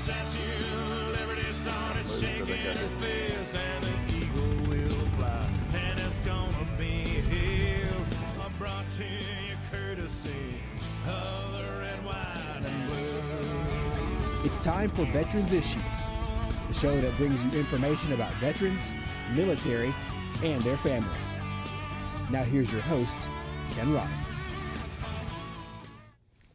statue, Liberty started shaking her fist, and the eagle will fly, and it's gonna be here. Brought to you courtesy of the red, white, and blue. It's time for Veterans Issues, the show that brings you information about veterans, military, and their family. Now here's your host, Ken Rollins.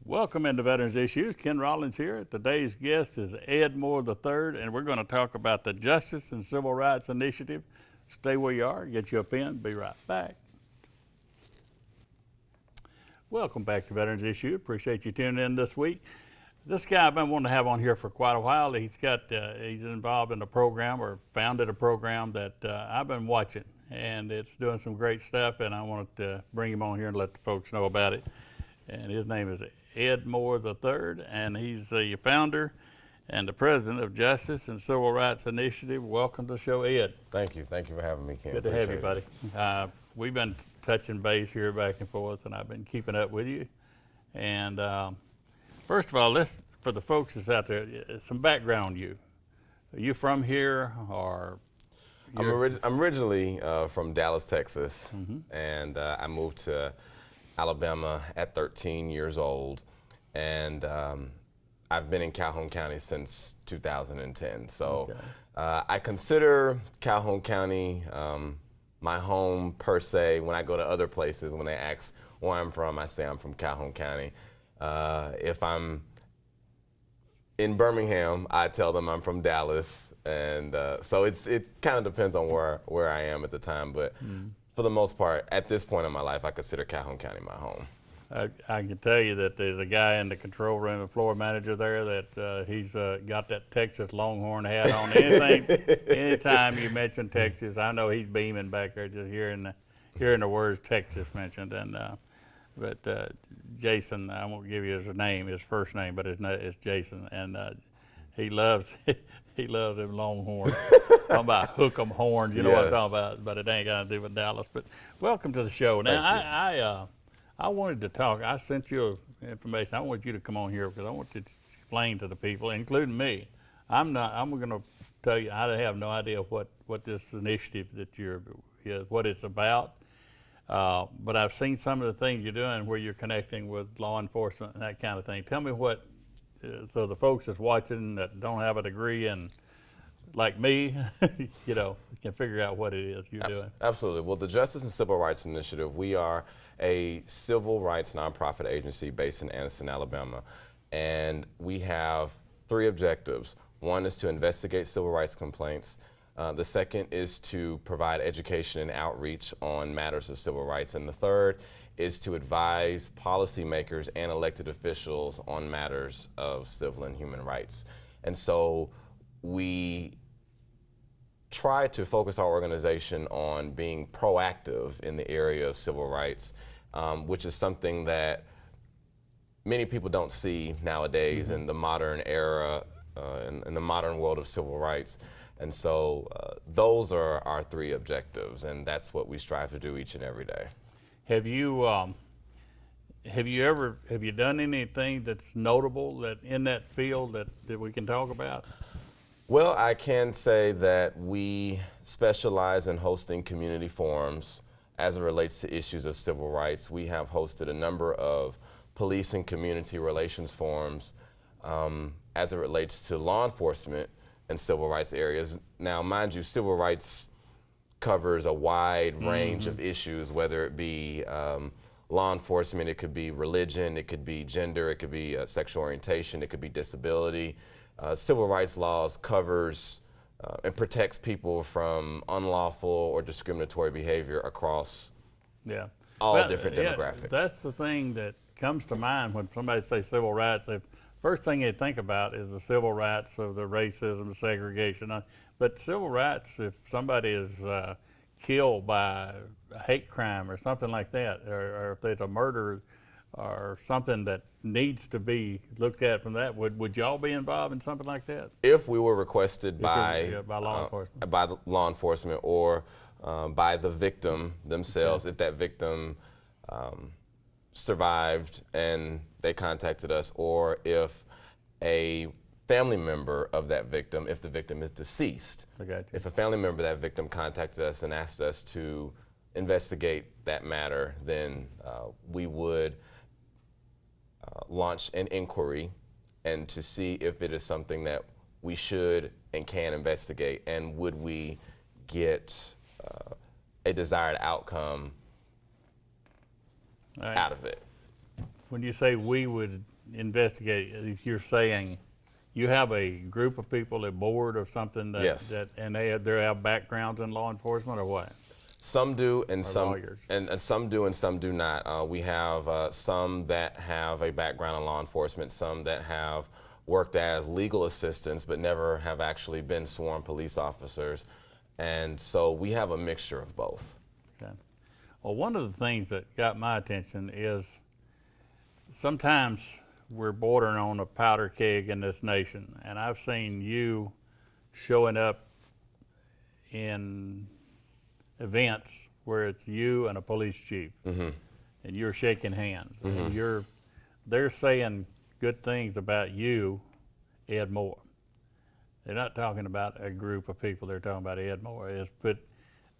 Welcome into Veterans Issues. Ken Rollins here. Today's guest is Ed Moore III, and we're going to talk about the Justice and Civil Rights Initiative. Stay where you are, get you a pen, be right back. Welcome back to Veterans Issue. Appreciate you tuning in this week. This guy I've been wanting to have on here for quite a while. He's involved in a program or founded a program that I've been watching, and it's doing some great stuff, and I wanted to bring him on here and let the folks know about it. And his name is Ed Moore III, and he's the founder and the president of Justice and Civil Rights Initiative. Welcome to the show, Ed. Thank you. Thank you for having me, Ken. Good to have you, buddy. We've been touching base here back and forth, and I've been keeping up with you. And first of all, for the folks that's out there, some background on you. Are you from here, or? I'm originally from Dallas, Texas, and I moved to Alabama at 13 years old, and I've been in Calhoun County since 2010. So Okay. I consider Calhoun County my home per se. When I go to other places, when they ask where I'm from, I say I'm from Calhoun County. If I'm in Birmingham, I tell them I'm from Dallas, and so it kind of depends on where I am at the time. But for the most part, at this point in my life, I consider Calhoun County my home. I can tell you that there's a guy in the control room, a floor manager there, that he's got that Texas Longhorn hat on. Anytime you mention Texas, I know he's beaming back there just hearing the words Texas mentioned. And but Jason, I won't give you his first name, but it's Jason, and he loves them Longhorns. Talking about hook 'em horns, you know what I'm talking about, but it ain't got to do with Dallas. But welcome to the show. Now, I wanted to talk. I sent you information. I want you to come on here because I want to explain to the people, including me. I'm going to tell you, I have no idea what this initiative what it's about. But I've seen some of the things you're doing where you're connecting with law enforcement and that kind of thing. Tell me so the folks that's watching that don't have a degree and like me, can figure out what it is you're doing. Absolutely. Well, the Justice and Civil Rights Initiative, we are a civil rights nonprofit agency based in Anniston, Alabama. And we have 3 objectives. One is to investigate civil rights complaints. The second is to provide education and outreach on matters of civil rights. And the third is to advise policymakers and elected officials on matters of civil and human rights. And so we try to focus our organization on being proactive in the area of civil rights, which is something that many people don't see nowadays in the modern era, in the modern world of civil rights. And so those are our 3 objectives, and that's what we strive to do each and every day. Have you done anything that's notable that in that field that we can talk about? Well, I can say that we specialize in hosting community forums as it relates to issues of civil rights. We have hosted a number of police and community relations forums as it relates to law enforcement and civil rights areas. Now, mind you, civil rights covers a wide range of issues, whether it be law enforcement, it could be religion, it could be gender, it could be sexual orientation, it could be disability. Civil rights laws covers and protects people from unlawful or discriminatory behavior across all different demographics. That's the thing that comes to mind when somebody says civil rights. First thing they think about is the civil rights of the racism, the segregation. But civil rights, if somebody is killed by a hate crime or something like that, or if there's a murder or something that needs to be looked at from that, would y'all be involved in something like that? If we were requested by law enforcement, by the law enforcement, or by the victim themselves, if that victim survived and they contacted us, or if a family member of that victim if the victim is deceased. I got you. If a family member of that victim contacted us and asked us to investigate that matter, then we would launch an inquiry and to see if it is something that we should and can investigate, and would we get a desired outcome All right. out of it. When you say we would investigate, you're saying you have a group of people at board or something that, Yes. and they have backgrounds in law enforcement or what? Some do, and some lawyers. and some do, and some do not. We have some that have a background in law enforcement, some that have worked as legal assistants but never have actually been sworn police officers, and so we have a mixture of both. Okay. Well, one of the things that got my attention is sometimes we're bordering on a powder keg in this nation, and I've seen you showing up in events where it's you and a police chief, and you're shaking hands, and they're saying good things about you, Ed Moore. They're not talking about a group of people, they're talking about Ed Moore. It's put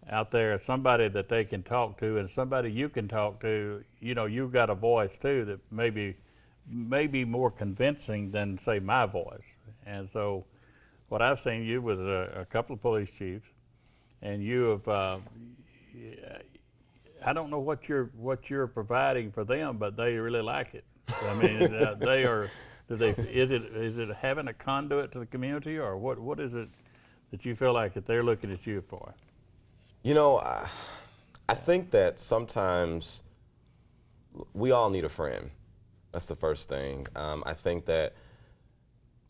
out there as somebody that they can talk to and somebody you can talk to. You know, you've got a voice too that may be more convincing than, say, my voice. And so what I've seen you with a couple of police chiefs, and you have, I don't know what you're providing for them, but they really like it. I mean, they are. Is it having a conduit to the community, or what is it that you feel like that they're looking at you for? You know, I think that sometimes we all need a friend. That's the first thing. I think that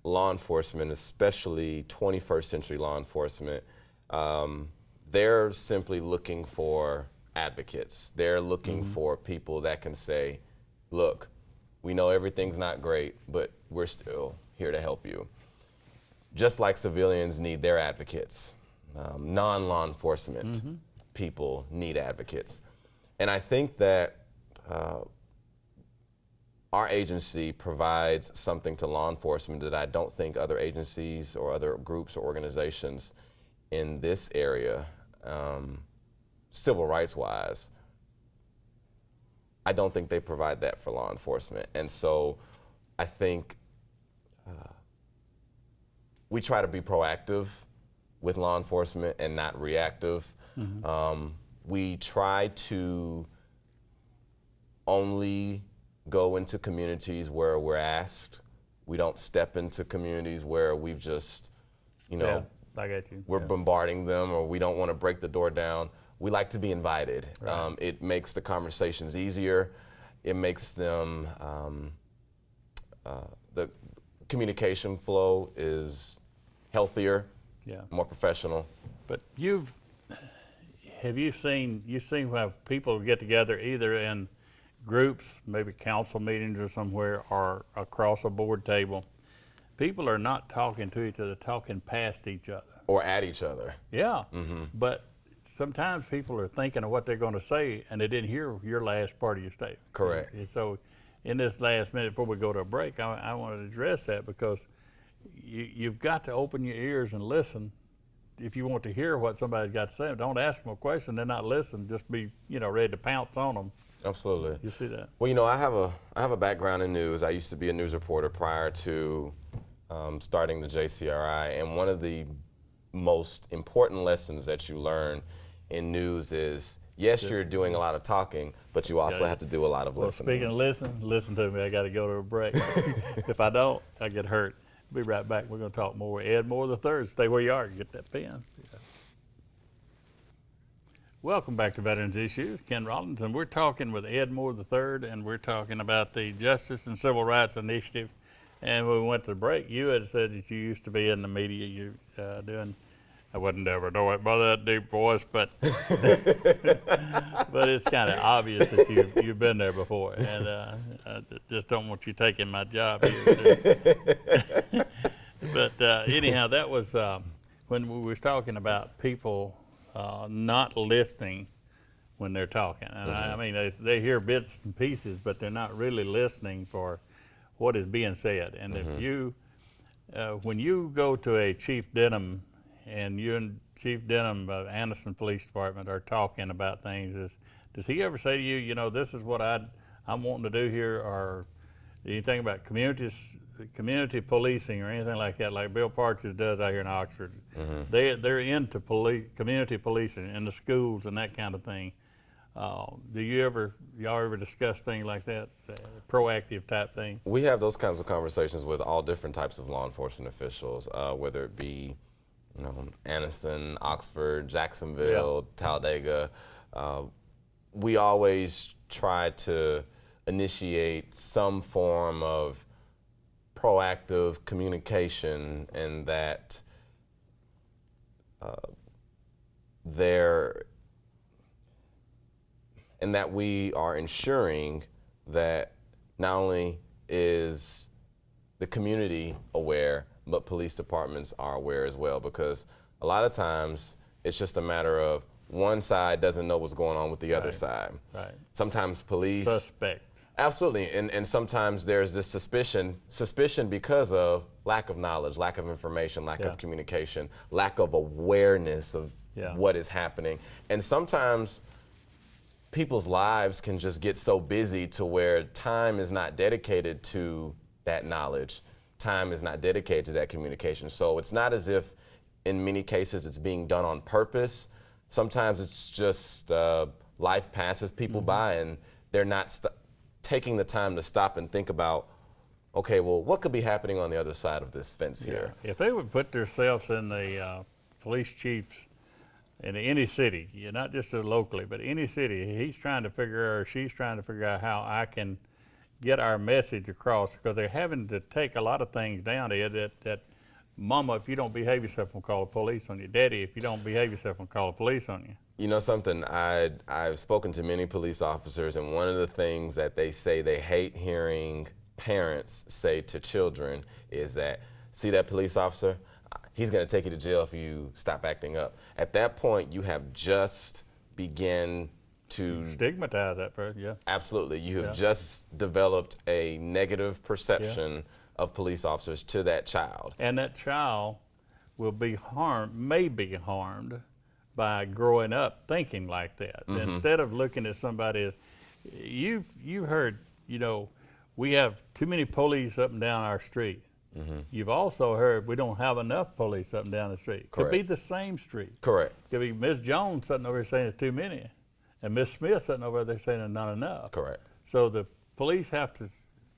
law enforcement, especially 21st century law enforcement, they're simply looking for advocates. They're looking for people that can say, look, we know everything's not great, but we're still here to help you. Just like civilians need their advocates, non-law enforcement people need advocates. And I think that our agency provides something to law enforcement that I don't think other agencies or other groups or organizations in this area, civil rights wise, I don't think they provide that for law enforcement. And so I think we try to be proactive with law enforcement and not reactive. We try to only go into communities where we're asked. We don't step into communities where we've just, you know, I get you. we're bombarding them, or we don't want to break the door down. We like to be invited. Right. It makes the conversations easier. It makes them, the communication flow is healthier, more professional. But you've seen how people get together either in groups, maybe council meetings or somewhere, or across a board table. People are not talking to each other, talking past each other. Or at each other. Yeah, but sometimes people are thinking of what they're going to say, and they didn't hear your last part of your statement. Correct. And so in this last minute before we go to a break, I want to address that, because you've got to open your ears and listen if you want to hear what somebody's got to say. Don't ask them a question, they're not listening, just be, ready to pounce on them. Absolutely. You see that? Well, I have a background in news. I used to be a news reporter prior to starting the JCRI, and one of the most important lessons that you learn in news is, yes, you're doing a lot of talking, but you also have to do a lot of Well, listening. speaking of listen to me. I got to go to a break. If I don't, I get hurt. Be right back. We're going to talk more. Ed Moore III. Stay where you are. Get that pen. Yeah. Welcome back to Veterans Issues. Ken Rollins, and we're talking with Ed Moore III, and we're talking about the Justice and Civil Rights Initiative. And when we went to the break, you had said that you used to be in the media. You doing. I wouldn't ever know it by that deep voice, but but it's kind of obvious that you've been there before, and I just don't want you taking my job here. But anyhow, that was when we was talking about people not listening when they're talking, and I mean they hear bits and pieces, but they're not really listening for what is being said. And if you when you go to a Chief Denham and you and Chief Denham of Anderson Police Department are talking about things, does he ever say to you, you know, this is what I'm wanting to do here, or anything about community policing or anything like that, like Bill Partridge does out here in Oxford? They're into community policing in the schools and that kind of thing. Do y'all ever discuss things like that, proactive type thing? We have those kinds of conversations with all different types of law enforcement officials, whether it be, you know, Anniston, Oxford, Jacksonville, Talladega. We always try to initiate some form of proactive communication, and that we are ensuring that not only is the community aware, but police departments are aware as well, because a lot of times it's just a matter of one side doesn't know what's going on with the other side. Right. Sometimes police Suspect. Absolutely, and sometimes there's this suspicion because of lack of knowledge, lack of information, lack of communication, lack of awareness of what is happening. And sometimes people's lives can just get so busy to where time is not dedicated to that knowledge. Time is not dedicated to that communication. So it's not as if in many cases it's being done on purpose. Sometimes it's just life passes people by and they're not taking the time to stop and think about, okay, well, what could be happening on the other side of this fence here? If they would put themselves in the police chiefs in any city, not just locally, but any city, he's trying to figure out, or she's trying to figure out how I can get our message across, because they're having to take a lot of things down there that mama, if you don't behave yourself, we'll call the police on you. Daddy, if you don't behave yourself, we'll call the police on you. You know something, I've spoken to many police officers, and one of the things that they say they hate hearing parents say to children is that, see that police officer? He's gonna take you to jail if you stop acting up. At that point, you have just begun to stigmatize that person, yeah. Absolutely, you have just developed a negative perception of police officers to that child. And that child will be harmed, may be harmed by growing up thinking like that. Instead of looking at somebody as, you've heard, we have too many police up and down our street. You've also heard we don't have enough police up and down the street. Correct. Could be the same street. Correct. Could be Miss Jones sitting over there saying it's too many, and Miss Smith sitting over there saying it's not enough. Correct. So the police have to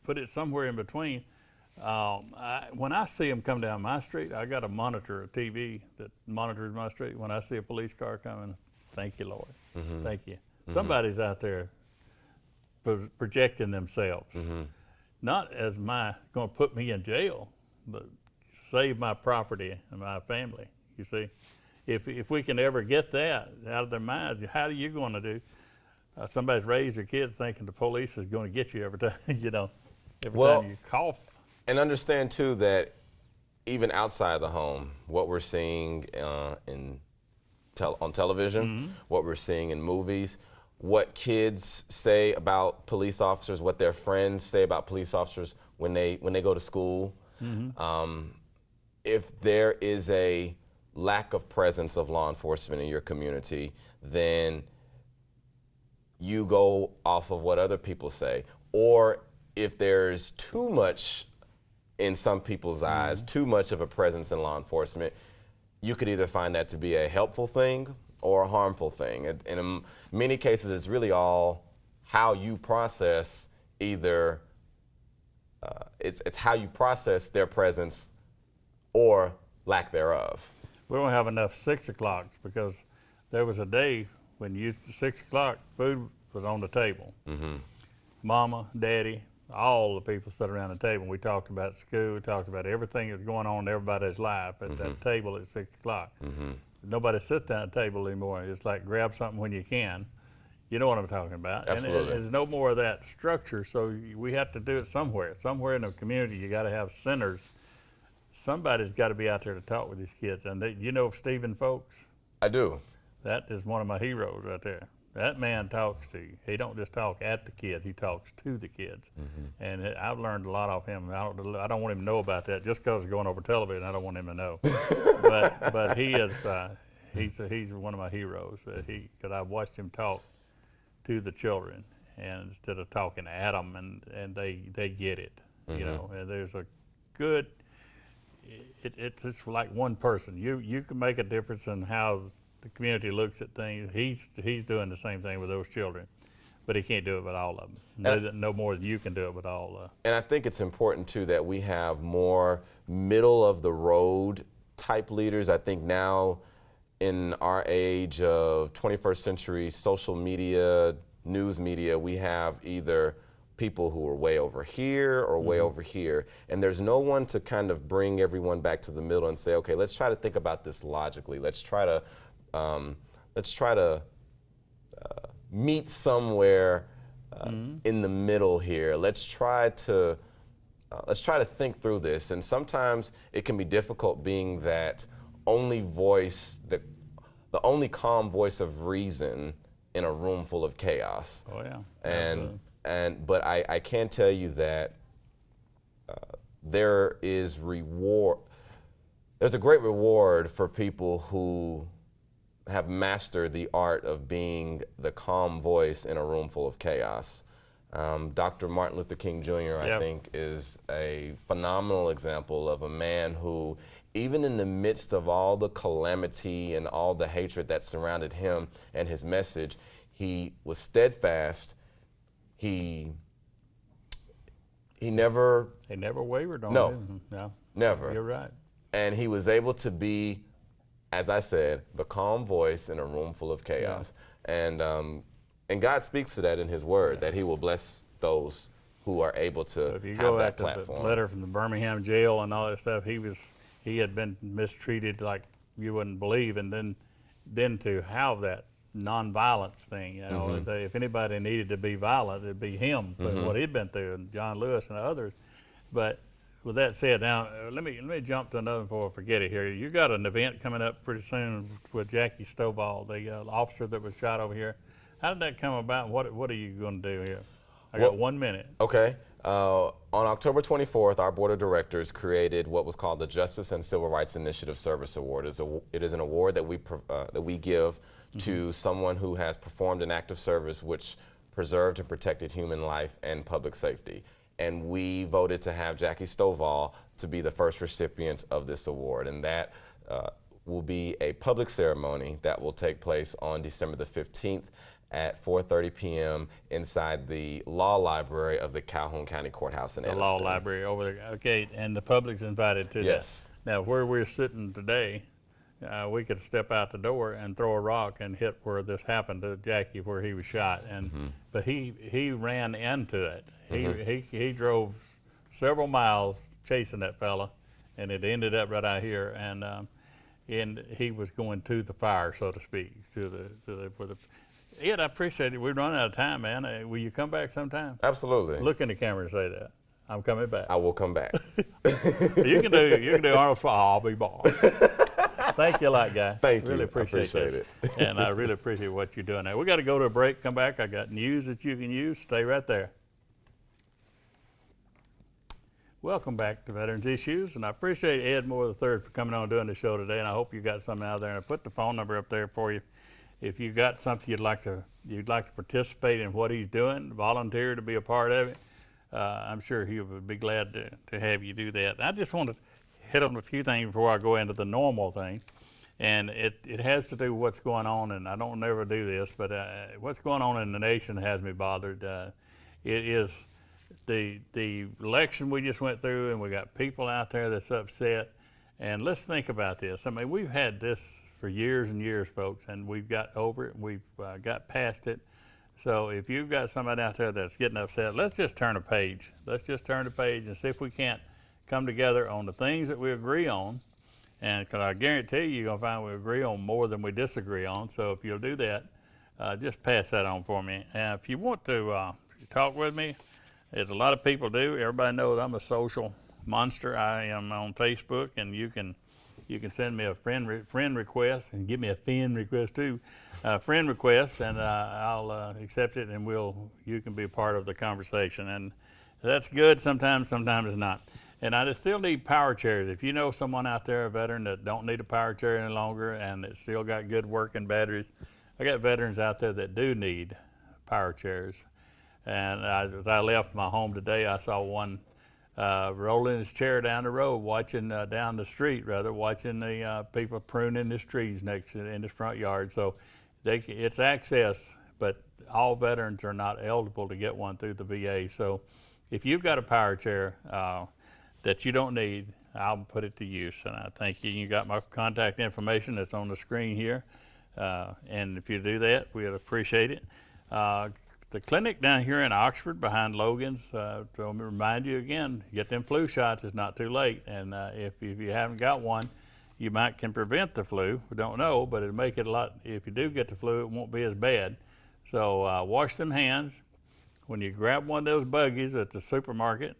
put it somewhere in between. When I see them come down my street, I got a TV that monitors my street. When I see a police car coming, thank you, Lord. Thank you. Somebody's out there projecting themselves. Not as going to put me in jail, but save my property and my family, you see. If we can ever get that out of their minds, how are you going to do? Somebody's raised their kids thinking the police is going to get you every time, every time you cough. And understand too that even outside the home, what we're seeing on television, what we're seeing in movies, what kids say about police officers, what their friends say about police officers when they go to school. If there is a lack of presence of law enforcement in your community, then you go off of what other people say. Or if there's too much, in some people's eyes, too much of a presence in law enforcement, you could either find that to be a helpful thing or a harmful thing. And in many cases, it's really all how you process either, it's how you process their presence or lack thereof. We don't have enough 6 o'clocks, because there was a day when 6 o'clock, food was on the table. Mama, Daddy, all the people sat around the table. We talked about school, we talked about everything that's going on in everybody's life at that table at 6 o'clock. Nobody sits down at the table anymore. It's like grab something when you can. You know what I'm talking about. Absolutely. And there's no more of that structure, so we have to do it somewhere. Somewhere in the community, you got to have centers. Somebody's got to be out there to talk with these kids. And you know Stephen Folks? I do. That is one of my heroes right there. That man talks to you. He don't just talk at the kids. He talks to the kids, and I've learned a lot off him. I don't want him to know about that just because it's going over television. I don't want him to know. but he is he's one of my heroes. Because I've watched him talk to the children, and instead of talking at them, and they get it. You know, and there's a good. It's just like one person. You can make a difference in how the community looks at things. He's doing the same thing with those children, but he can't do it with all of them. No more than you can do it with all. And I think it's important too that we have more middle of the road type leaders. I think now in our age of 21st century social media, news media, we have either people who are way over here or way over here, and there's no one to kind of bring everyone back to the middle and say, okay, let's try to think about this logically. Let's try to meet somewhere in the middle here. Let's try to think through this. And sometimes it can be difficult being that only voice, the only calm voice of reason in a room full of chaos. Oh yeah. But I can tell you that there is reward. There's a great reward for people who have mastered the art of being the calm voice in a room full of chaos. Dr. Martin Luther King Jr., I think, is a phenomenal example of a man who, even in the midst of all the calamity and all the hatred that surrounded him and his message, he was steadfast. He never wavered on it. No, never. You're right. And he was able to be, as I said, the calm voice in a room full of chaos. Yeah. And God speaks to that in His Word, that He will bless those who are able to if you have go that back platform. To the letter from the Birmingham jail and all that stuff, he had been mistreated like you wouldn't believe, and then to have that nonviolence thing, you know, if anybody needed to be violent, it'd be him, what he'd been through, and John Lewis and others. But with that said, now let me jump to another before I forget it here. You got an event coming up pretty soon with Jackie Stovall, the officer that was shot over here. How did that come about? What are you going to do here? I got 1 minute. Okay. On October 24th, our board of directors created what was called the Justice and Civil Rights Initiative Service Award. It is an award that we give to someone who has performed an act of service which preserved and protected human life and public safety. And we voted to have Jackie Stovall to be the first recipient of this award. And that will be a public ceremony that will take place on December the 15th at 4:30 p.m. inside the Law Library of the Calhoun County Courthouse in Anniston. The Law Library over there. Okay, and the public's invited to Yes. that. Now, where we're sitting today, we could step out the door and throw a rock and hit where this happened to Jackie, where he was shot. And but he ran into it. He drove several miles chasing that fella, and it ended up right out here. And he was going to the fire, so to speak, Ed, I appreciate it. We're running out of time, man. Will you come back sometime? Absolutely. Look in the camera and say that. I'm coming back. I will come back. You can do Arnold Schwarzenegger. I'll be back. Thank you a lot, guy. Thank you. Really appreciate it. And I really appreciate what you're doing there. We got to go to a break, come back. I got news that you can use. Stay right there. Welcome back to Veterans Issues, and I appreciate Ed Moore III for coming on and doing the show today, and I hope you got something out there. And I put the phone number up there for you. If you got something you'd like to participate in what he's doing, volunteer to be a part of it, I'm sure he would be glad to have you do that. I just want to hit on a few things before I go into the normal thing, and it has to do with what's going on, and I don't never do this, but what's going on in the nation has me bothered. It is the election we just went through, and we got people out there that's upset, and let's think about this. I mean, we've had this for years and years, folks, and we've got over it, and we've got past it. So if you've got somebody out there that's getting upset, let's just turn a page. Let's just turn the page and see if we can't come together on the things that we agree on. And because I guarantee you're going to find we agree on more than we disagree on. So if you'll do that, just pass that on for me. And if you want to talk with me, as a lot of people do, everybody knows I'm a social monster. I am on Facebook, and you can you can send me a friend request and give me a friend request too. Friend request, and I'll accept it, and you can be a part of the conversation. And that's good sometimes it's not. And I still need power chairs. If you know someone out there, a veteran that don't need a power chair any longer and it's still got good working batteries, I got veterans out there that do need power chairs. And as I left my home today, I saw one rolling his chair down the road, watching down the street rather, watching the people pruning his trees in his front yard. So it's access, but all veterans are not eligible to get one through the VA. So if you've got a power chair that you don't need, I'll put it to use. And I thank you. You got my contact information that's on the screen here. And if you do that, we'd appreciate it. The clinic down here in Oxford behind Logan's, so let me remind you again, get them flu shots, it's not too late. And if you haven't got one, you can prevent the flu. We don't know, but it'll make it a lot, if you do get the flu, it won't be as bad. So wash them hands. When you grab one of those buggies at the supermarket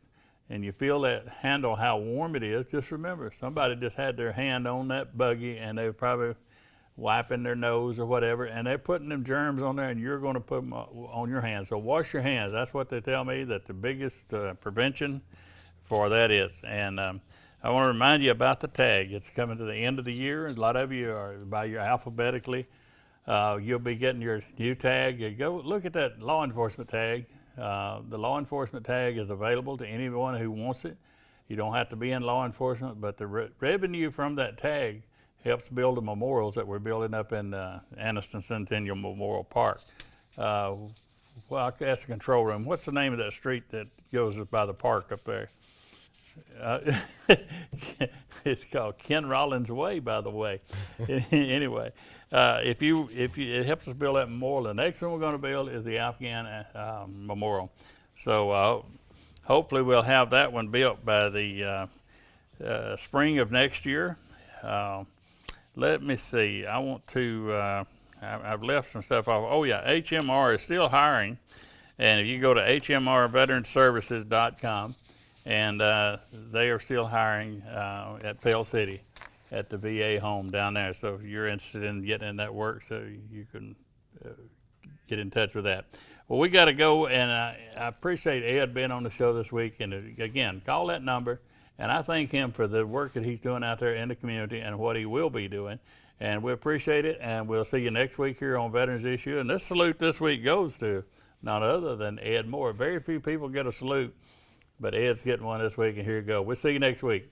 and you feel that handle, how warm it is, just remember, somebody just had their hand on that buggy and they were probably wiping their nose or whatever, and they're putting them germs on there, and you're going to put them on your hands. So wash your hands. That's what they tell me that the biggest prevention for that is. And I want to remind you about the tag. It's coming to the end of the year, and a lot of you are by your alphabetically. You'll be getting your new tag. You go look at that law enforcement tag. The law enforcement tag is available to anyone who wants it. You don't have to be in law enforcement, but the revenue from that tag helps build the memorials that we're building up in Anniston Centennial Memorial Park. Well, that's the control room. What's the name of that street that goes by the park up there? It's called Ken Rollins Way, by the way. Anyway, it helps us build that memorial. The next one we're going to build is the Afghan Memorial. So hopefully we'll have that one built by the spring of next year. Let me see. I want to, I've left some stuff off. Oh yeah, HMR is still hiring. And if you go to hmrveteranservices.com, and they are still hiring at Pell City at the VA home down there. So if you're interested in getting in that work, so you can get in touch with that. Well, we got to go, and I appreciate Ed being on the show this week. And again, call that number. And I thank him for the work that he's doing out there in the community and what he will be doing. And we appreciate it. And we'll see you next week here on Veterans Issue. And this salute this week goes to none other than Ed Moore. Very few people get a salute, but Ed's getting one this week. And here you go. We'll see you next week.